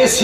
AC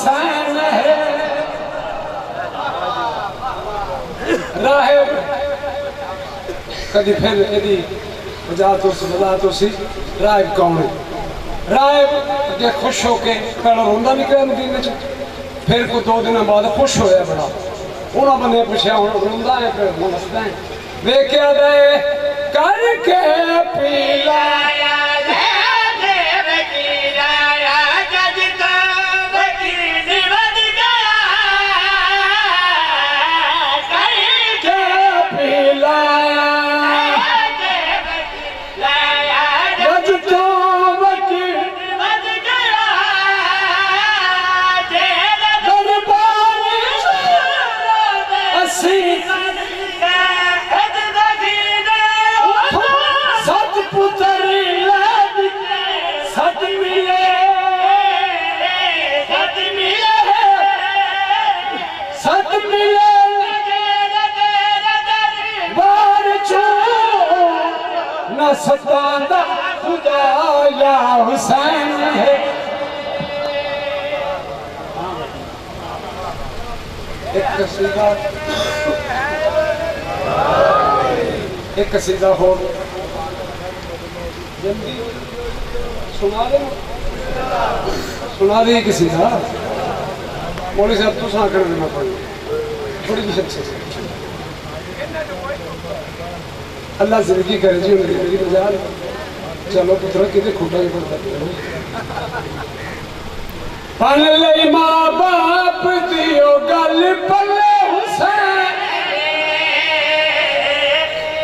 حسین ہے راہب کدی پھر ایدی وجہ تو سی راہب کون ہے راہب اگے خوش ہو کے پہلا روندہ نکلے مدینے چھے پھر کو 2 دن بعد خوش ہویا بڑا انہاں بنے پوچھا روندہ ہے پھر منسدہ ہے دیکھیا دے کر کے پیلایا ستاندہ خدا یا حسین ہے ایک قصیدہ ہو جلدی سنا دے قصیدہ مولی صاحب تو سنا کر دینا پڑی تھوڑی بھی شخص سے اللہ زندگی کرے جی میری مجال چلو پترہ کتے کھوٹا ہی پڑتا پن لئی ماں باپ دیو گل پلے حسین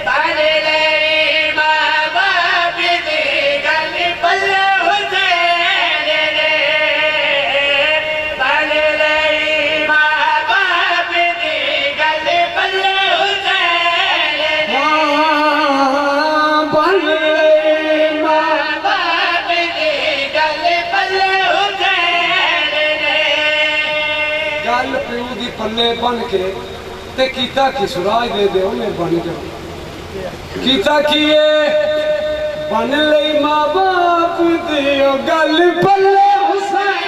پن لئی ماں باپ دی گل پلے حسین پن لئی ماں باپ دی گل پلے پلے بن کے تے کیتا کی سراج دے دے انہیں بن کے کیتا کیے بن لئی ماں باپ دیو گل پلے حسین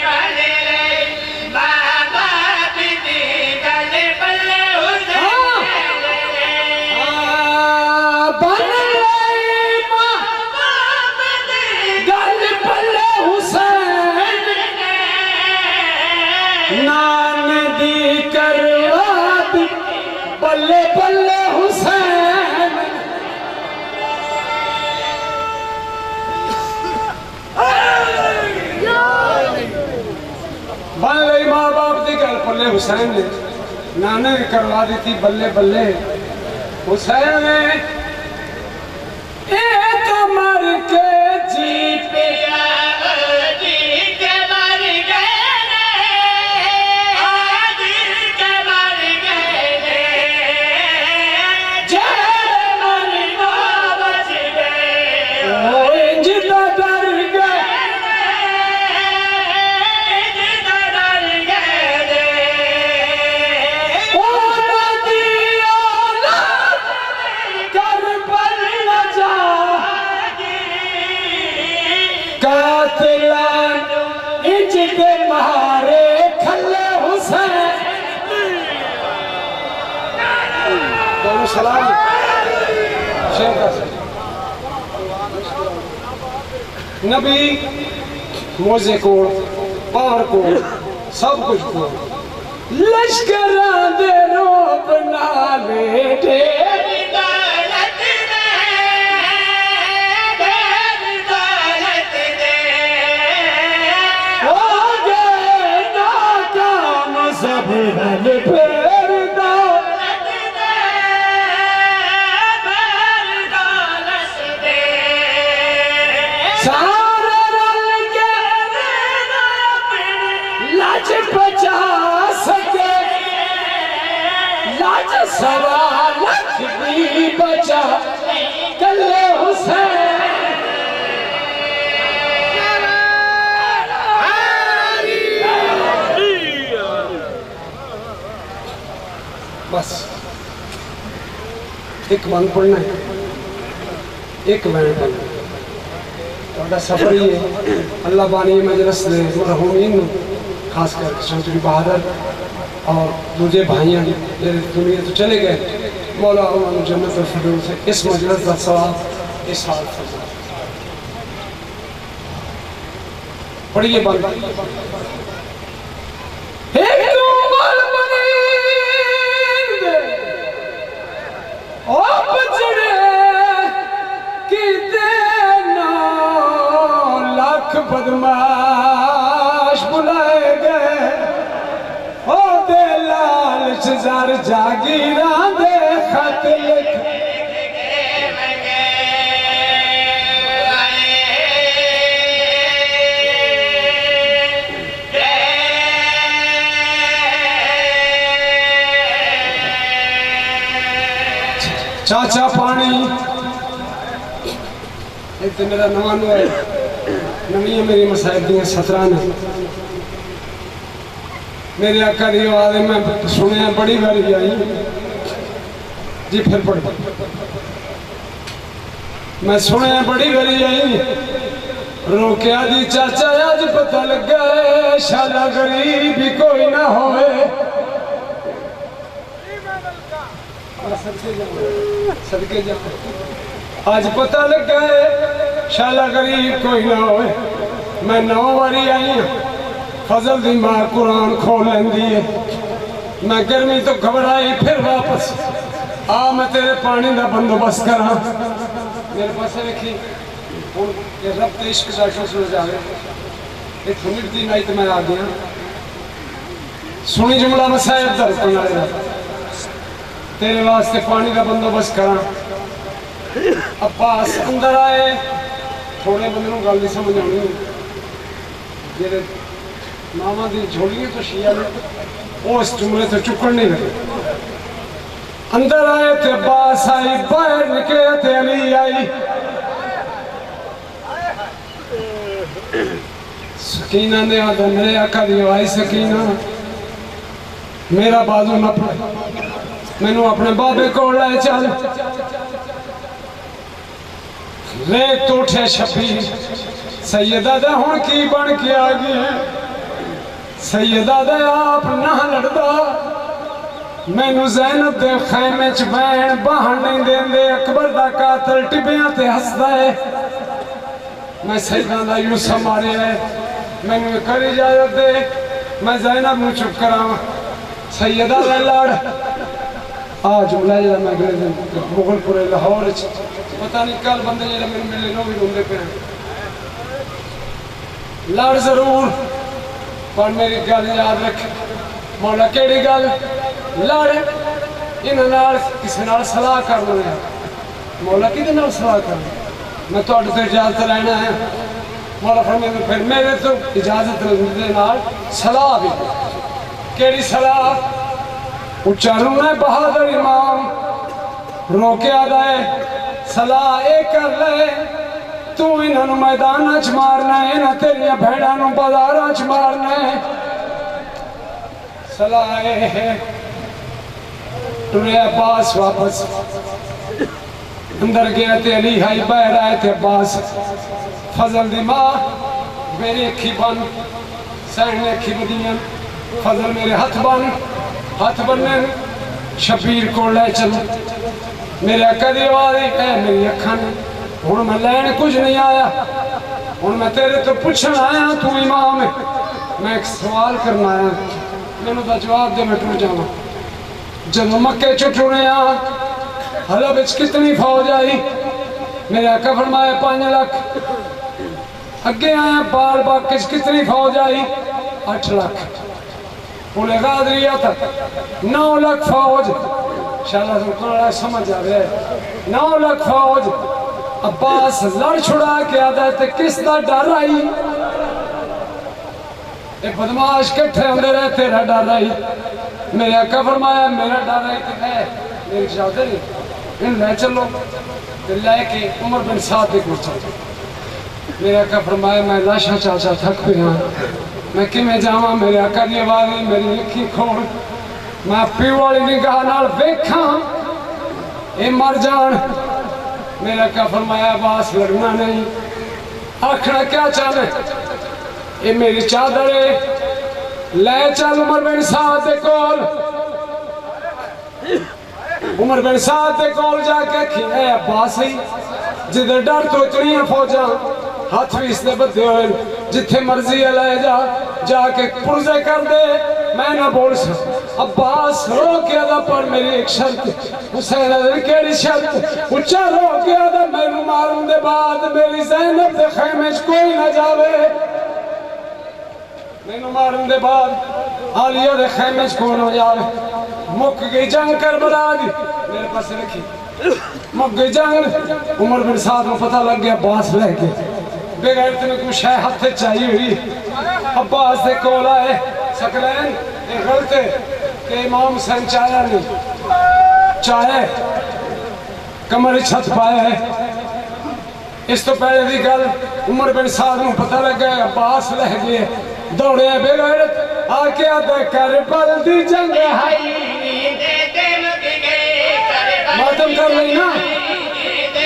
بن لئی ماں باپ دی گل پلے حسین بن لئی ماں باپ دی گل پلے حسین نان دی کرواد بلے بلے حسین بن لئی ماں باپ دی گل بلے حسین نے نانے دی کروا دیتی بلے بلے حسین نے ایک مر کے جی پیا سلام نبی موزے کو پار کو سب کچھ کو لشکران دے روب نالے ڈھیر دولت دے ہو گئے ناکام سب بھل پھر سوا لکھ بھی بچا کلے حسین بس ایک بند پڑھنا ہے ایک بند پڑھنا ہے تو سفر ہی ہے اللہ بانی مجلس نے مرحومین خاص کر چودھری بہادر اور مجھے بھائیاں میرے دنیا تو چلے گئے مولا انہوں جنت الفردوس سے اس مجلس کا ثواب اس حال فرض پڑھیے بند بدماش بلائے گئے او دے لالچ زار جاگیراں دے خط لکھ چاچا پانی ایک میرا نوانو ہے نویہ میری مسائب دیاں 17 نے میرے آقا دی آواز میں سنے ہیں بڑی باری آئی جی پھر پڑھ میں سنے ہیں بڑی باری آئی روکیا دی چاچا آج پتہ لگ گئے شالا غریبی کوئی نہ ہوئے صدقے جا آج پتہ لگ گئے شالا غریب کوئی نہ ہوئے میں 9 باری آئی ہوں فضل دی ماں قرآن کھولن دیئے میں گرمی تو گھبرائی پھر واپس میں تیرے پانی دا بندوبست کراں میرے پاس رکھی یہ رب تے عشق دا شو جاوے ایک ہنر دی نائت میں آ گیا سنی جملہ مسائب در کن آئے تیرے واسطے پانی دا بندوبست کراں عباس اندر آئے تھوڑے بندروں گل نہیں سمجھ آنی جیرے ماما دی جھوڑیے تو شیعہ نے وہ اس جملے تو چکر نہیں لگے اندر آئے تھے عباس آئی باہر نکلے تھے علی آئی سکینہ نے آدھا میرے آقا دیو آئی سکینہ میرا بازو نہ پڑے میں نے اپنے بابے کو لائے چل ریک تو اٹھے شبیر سیدہ دے ہون کی بن کے آگے ہیں سیدہ دے آپ نہ لڑدا میں نو زینب دے خیمے چ بین باہن نہیں دین دے اکبر دا قاتل ٹبیاں تے ہسدا ہے میں سیدہ دا یوسف مارے ہے میں نو کر اجازت دے میں زینب نو چپ کراں سیدہ دے لڑ آج ملائے جا میں گرے دن مغل پورے لاہور پتہ نہیں کل بندے جا میں ملے نو بھی روندے پہ ہیں لڑ ضرور پر میری گل یاد رکھ مولا کیڑی گل لڑ انہاں نال کسی نال صلاح کر لے مولا کدے نال صلاح کر میں تہاڈے تو اجازت لینا ہے مولا فرمایا پھر میرے تو اجازت دے نال صلاح بھی کیڑی صلاح اچھالوں ہے بہادر امام روکے آدھائے صلاح اے کر لے تو انہوں میدان اچھ مارنا ہے انہوں تیریاں بھیڑانوں بازار اچھ مارنا ہے صلاح اے ہے ٹرے عباس واپس اندر گیا تے علی ہائی باہر آئے تھے عباس فضل دی ماں میری اکھی بن سین نے اکھی بدیاں فضل میرے ہاتھ بننے شبیر کو لے چل میرے اکھا دی آوازی اے میری اکھا نے ہون میں لین کچھ نہیں آیا ہون میں تیرے تو پوچھنا آیا تو امام ہے میں ایک سوال کرنا آیا میں نے تو جواب دے میں ٹوٹ جاؤں جب مکے چھٹونے آیا حلب اچھ کتنی فوج آئی میرے اکھا فرمایا 5 لاکھ اگے آیا بال باغ کتنی فوج آئی 8 لاکھ پولے غادریہ تک 9 لاکھ فوج شاءاللہ سمجھنا سمجھ آ رہے 9 لاکھ فوج عباس لڑ چھڑا کے آدھا تے کس دا ڈر آئی ایک بدماش کٹھے اندر ہے تیرا ڈر آئی میرے آقا فرمایا میرا ڈر آئی تے ہے میری شاہدہ نہیں ان لے چلو لے کے عمر بن سعد دیکھ چلو میرے آقا فرمایا میں لاشا چاچا تھک پہ ہاں میں کمیں جاواں میرے آقا دی آوازی میری لکھی کھوڑ میں پیوالی نگاہ نال ویکھاں اے مر جان میرے آقا فرمایا عباس لڑنا نہیں آکھنا کیا چاہنے یہ میری چادر ہے لے چل عمر بن سعد دے کول عمر بن سعد دے کول جا کے کھی اے عباس ہی جدھر ڈر تو اتنی فوجاں ہاتھ بھی اس نے بدے ہوئے جتھے مرضی ہے لے جا کے پرزے کر دے میں نہ بول سکتا عباس رو کے ادا پر میری ایک شرط حسین ادھر کیڑی شرط اچھا رو کے ادا میرے مارن دے بعد میری زینب دے خیمے کوئی نہ جاوے میں مارن دے بعد آلیہ دے خیمے کوئی نہ جاوے مک گئی جنگ کربلا دی میرے پاس رکھی مک گئی جنگ عمر بن سعد میں پتہ لگ گیا عباس لے کے بے غیرت میں کچھ ہے ہتھے چاہیے ہوئی عباس دے کول آئے سکلین یہ غلط ہے کہ امام حسین چاہیا نہیں چاہے کمر چھت پایا ہے اس تو پہلے دی گل عمر بن سعد میں پتہ لگ گیا عباس لے گئے دوڑے بے غیرت آکے آدھے کربل دی جنگ ہائی ماتم کر لئی نا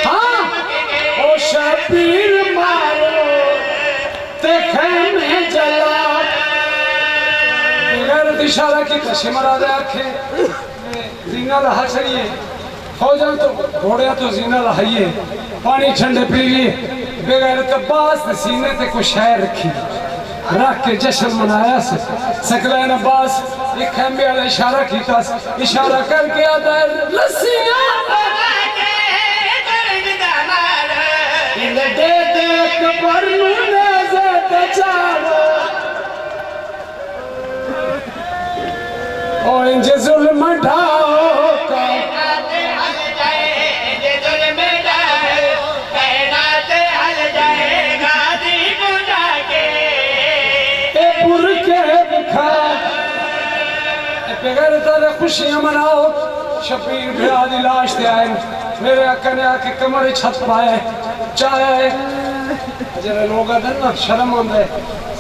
ہاں او شبیر مارو تے خیمے جلا بغیر اشارہ کی تشمر آدھے آنکھیں زینہ لہا چاہیے فوجاں تو گھوڑیا تو زینہ لہائیے پانی چھنڈے پیلیے بغیر عباس نے سینے تے کو شہر رکھی رکھ کے جشن منایا سے سکلین عباس ایک خیمے والا اشارہ کیتا اشارہ کر کے آدھا ہے لسیاں بنا کے درد دمارا دے دیکھ پر نوزے تچارو اور انجھے ظلم ڈھاؤ کا بغیر تارے خوشیاں مناؤ شبیر بھیڑا دی لاش دے آئے میرے آقا نے آکے کمر چھت پائے چاہے جرے لوگا دن شرم آندے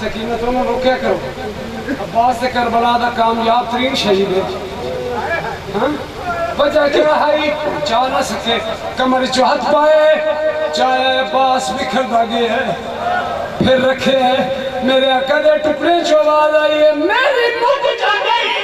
سکینت انہوں نے کیا کرو عباس سے کربلا دا کامیاب ترین شہید ہے وجہ کیا رہائی چاہ نہ سکے کمر چھت پائے چاہے عباس بکھر دا گئے ہے پھر رکھے ہے میرے آقا دے ٹکڑے چوال آئیے میری مک جا گئی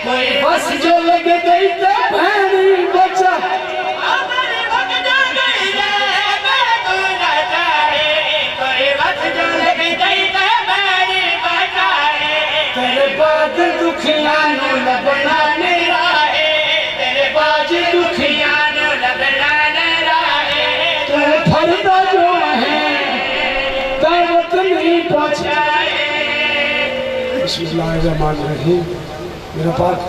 کوئی بس جو لگے گئی تے بھینی بچا میری مک جا گئی میں تو نہ چاہے کوئی بس جو لگے گئی تے بھینی بچا تیرے بعد دکھیانو لبنا نراہے تیرے بعد دکھیانو لبنا نراہے تو پھردہ جو ہے دعوت نہیں پہنچائے بسم اللہ الرحمن الرحیم میرا پاک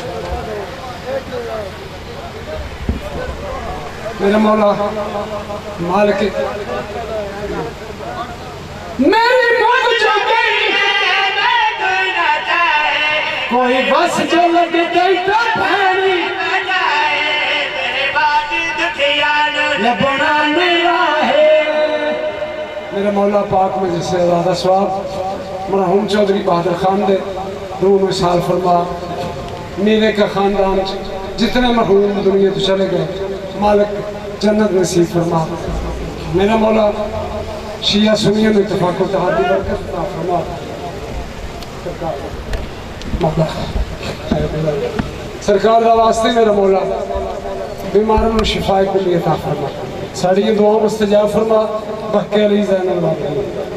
میرا مولا مالک میری موت جو گئی ہے میں تو نہ چاہے کوئی بس جو لگ گئی تو بھینی بجائے تیرے بعد دکھیانو لبنا نراہے میرا مولا پاک میں جس سے زیادہ سواب مرحوم چودھری بہادر خان دے دونوں سال فرما میرے کا خاندان جتنے مرحوم دنیا تو چلے گئے مالک جنت نصیب فرما میرا مولا شیعہ سنیہ میں اتفاق و اتحادی برکت عطا فرما سرکار دا واسطے میرا مولا بیماروں شفاء کلی عطا فرما ساڑی دعا مستجاب فرما بحق علی زین اللہ